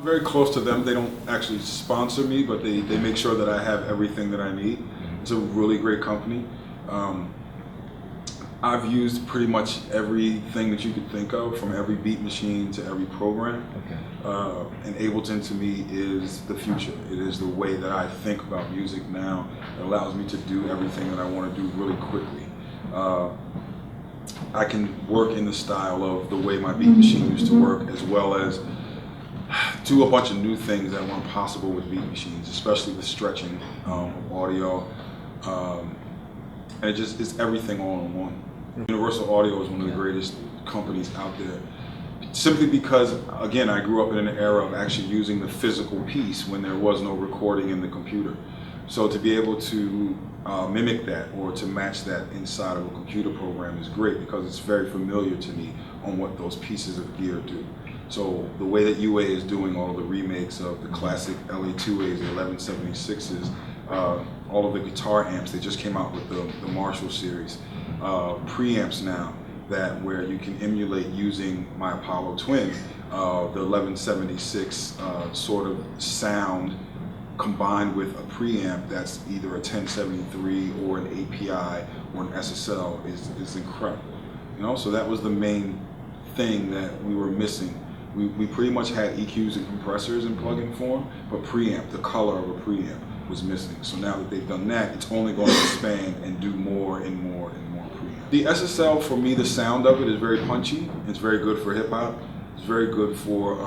very close to them. They don't actually sponsor me, but they make sure that I have everything that I need. It's a really great company. I've used pretty much everything that you could think of, from every beat machine to every program. Okay. And Ableton to me is the future. It is the way that I think about music now. It allows me to do everything that I want to do really quickly. I can work in the style of the way my beat machine used to work, as well as do a bunch of new things that weren't possible with beat machines, especially the stretching of audio. And it's everything all in one. Universal Audio is one of the greatest companies out there, simply because, again, I grew up in an era of actually using the physical piece when there was no recording in the computer. So to be able to mimic that or to match that inside of a computer program is great, because it's very familiar to me on what those pieces of gear do. So the way that UA is doing all of the remakes of the classic LA2As, the 1176s, all of the guitar amps, they just came out with the Marshall series. Preamps now, that where you can emulate using my Apollo Twin, the 1176 sort of sound combined with a preamp that's either a 1073 or an API or an SSL is incredible. You know, so that was the main thing that we were missing. We pretty much had EQs and compressors in plugin form, but preamp, the color of a preamp, was missing. So now that they've done that, it's only going to expand and do more and more and more preamp. The SSL, for me, the sound of it is very punchy. It's very good for hip hop. It's very good for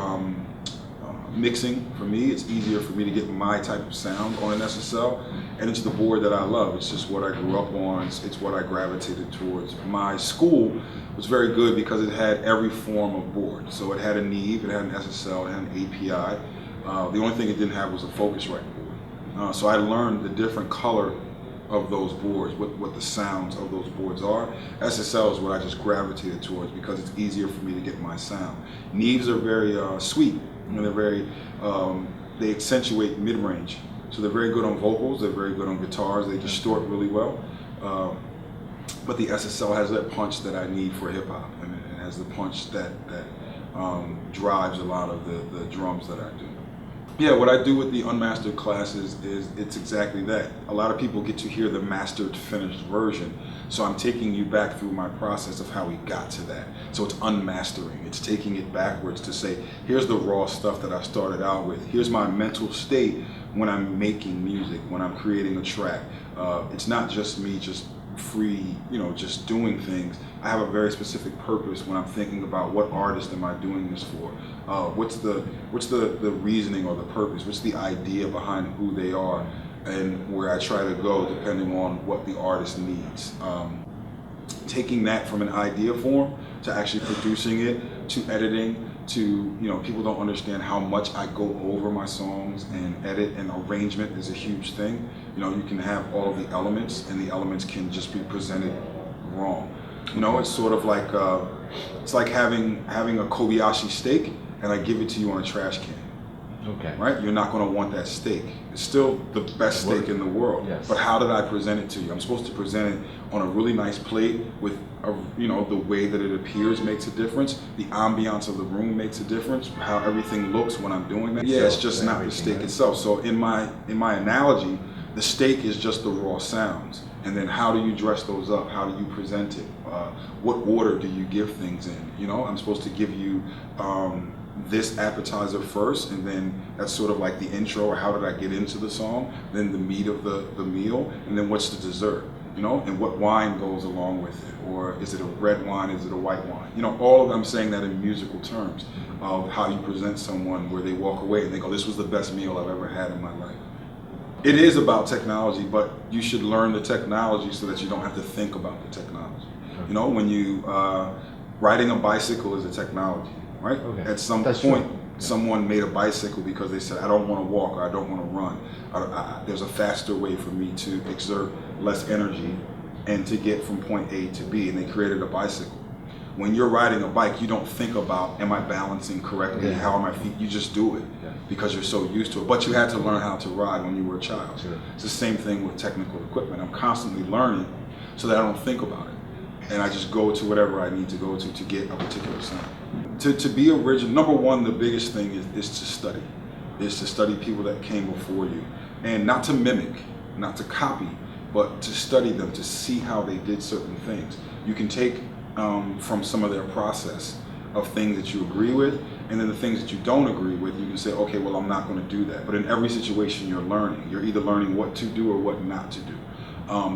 mixing. For me, it's easier for me to get my type of sound on an SSL, and it's the board that I love. It's just what I grew up on. It's what I gravitated towards. My school was very good because it had every form of board. So it had a Neve, it had an SSL, it had an API. The only thing it didn't have was a Focusrite board. So I learned the different color of those boards, what the sounds of those boards are. SSL is what I just gravitated towards because it's easier for me to get my sound. Neves are very sweet, and they're very, they accentuate mid-range. So they're very good on vocals, they're very good on guitars, they distort really well. But the SSL has that punch that I need for hip hop, and it has the punch that drives a lot of the drums that I do. Yeah, what I do with the unmastered classes is it's exactly that. A lot of people get to hear the mastered, finished version. So I'm taking you back through my process of how we got to that. So it's unmastering. It's taking it backwards to say, here's the raw stuff that I started out with. Here's my mental state when I'm making music, when I'm creating a track. It's not just me just free, just doing things. I have a very specific purpose when I'm thinking about what artist am I doing this for. What's the reasoning or the purpose? What's the idea behind who they are, and where I try to go depending on what the artist needs. Taking that from an idea form to actually producing it, to editing, to, people don't understand how much I go over my songs, and edit and arrangement is a huge thing. You can have all of the elements, and the elements can just be presented wrong. It's sort of like, it's like having a Kobayashi steak, and I give it to you on a trash can. Okay. Right? You're not going to want that steak. It's still the best steak in the world. Yes. But how did I present it to you? I'm supposed to present it on a really nice plate with, the way that it appears makes a difference. The ambiance of the room makes a difference. How everything looks when I'm doing that. Yeah, it's just not the steak itself. So in my analogy, the steak is just the raw sounds. And then how do you dress those up? How do you present it? What order do you give things in? I'm supposed to give you this appetizer first, and then that's sort of like the intro, or how did I get into the song, then the meat of the meal, and then what's the dessert, and what wine goes along with it, or is it a red wine, is it a white wine? All of them, I'm saying that in musical terms of how you present someone where they walk away and they go, this was the best meal I've ever had in my life. It is about technology, but you should learn the technology so that you don't have to think about the technology. When you, riding a bicycle is a technology. Right? Okay. At some point, someone made a bicycle because they said, I don't want to walk, or I don't want to run. There's a faster way for me to exert less energy and to get from point A to B, and they created a bicycle. When you're riding a bike, you don't think about, am I balancing correctly? How are my feet? You just do it because you're so used to it. But you had to learn how to ride when you were a child. Sure. It's the same thing with technical equipment. I'm constantly learning so that I don't think about it. And I just go to whatever I need to go to get a particular sound. To be original, number one, the biggest thing is to study. Is to study people that came before you. And not to mimic, not to copy, but to study them, to see how they did certain things. You can take from some of their process of things that you agree with, and then the things that you don't agree with, you can say, okay, well, I'm not going to do that. But in every situation you're learning. You're either learning what to do or what not to do.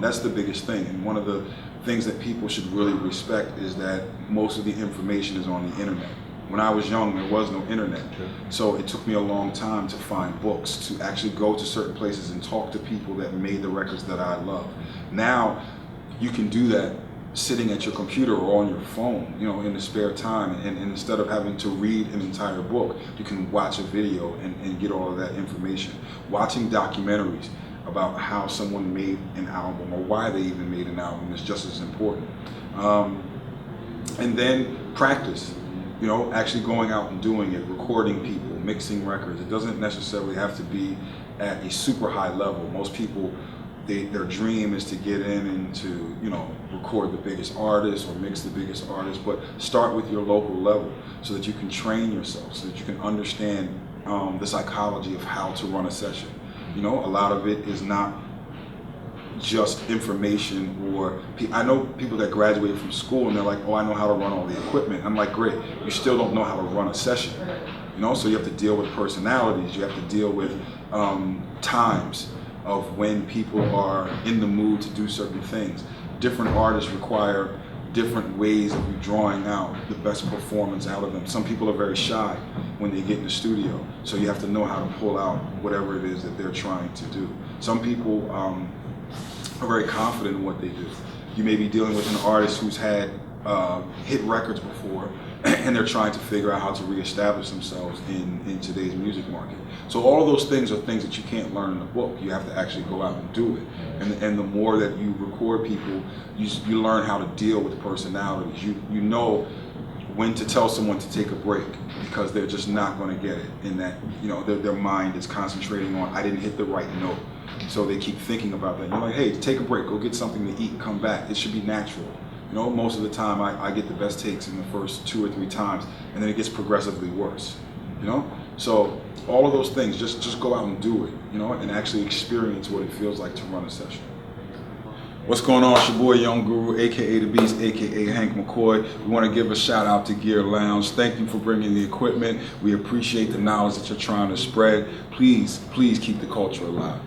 That's the biggest thing. And one of the things that people should really respect is that most of the information is on the internet. When I was young, there was no internet. So it took me a long time to find books, to actually go to certain places and talk to people that made the records that I love. Now, you can do that sitting at your computer or on your phone, you know, in the spare time. And instead of having to read an entire book, you can watch a video and get all of that information. Watching documentaries about how someone made an album or why they even made an album is just as important. And then practice. You know, actually going out and doing it, recording people, mixing records. It doesn't necessarily have to be at a super high level. Most people, their dream is to get in and to, you know, record the biggest artists or mix the biggest artists, but start with your local level so that you can train yourself, so that you can understand the psychology of how to run a session. You know, a lot of it is not just information, or I know people that graduate from school and they're like, oh, I know how to run all the equipment. I'm like, great, you still don't know how to run a session. You know, so you have to deal with personalities, you have to deal with times of when people are in the mood to do certain things. Different artists require different ways of you drawing out the best performance out of them. Some people are very shy when they get in the studio, so you have to know how to pull out whatever it is that they're trying to do. Some people are very confident in what they do. You may be dealing with an artist who's had hit records before, and they're trying to figure out how to reestablish themselves in today's music market. So all of those things are things that you can't learn in a book. You have to actually go out and do it. And the more that you record people, you learn how to deal with personalities. You know when to tell someone to take a break because they're just not going to get it. In that, you know, their mind is concentrating on, I didn't hit the right note. So they keep thinking about that. You're like, hey, take a break, go get something to eat and come back. It should be natural. You know, most of the time I get the best takes in the first 2 or 3 times, and then it gets progressively worse. You know? So all of those things, just go out and do it, you know, and actually experience what it feels like to run a session. What's going on? It's your boy Young Guru, aka The Beast, aka Hank McCoy. We want to give a shout out to Gear Lounge. Thank you for bringing the equipment. We appreciate the knowledge that you're trying to spread. Please keep the culture alive.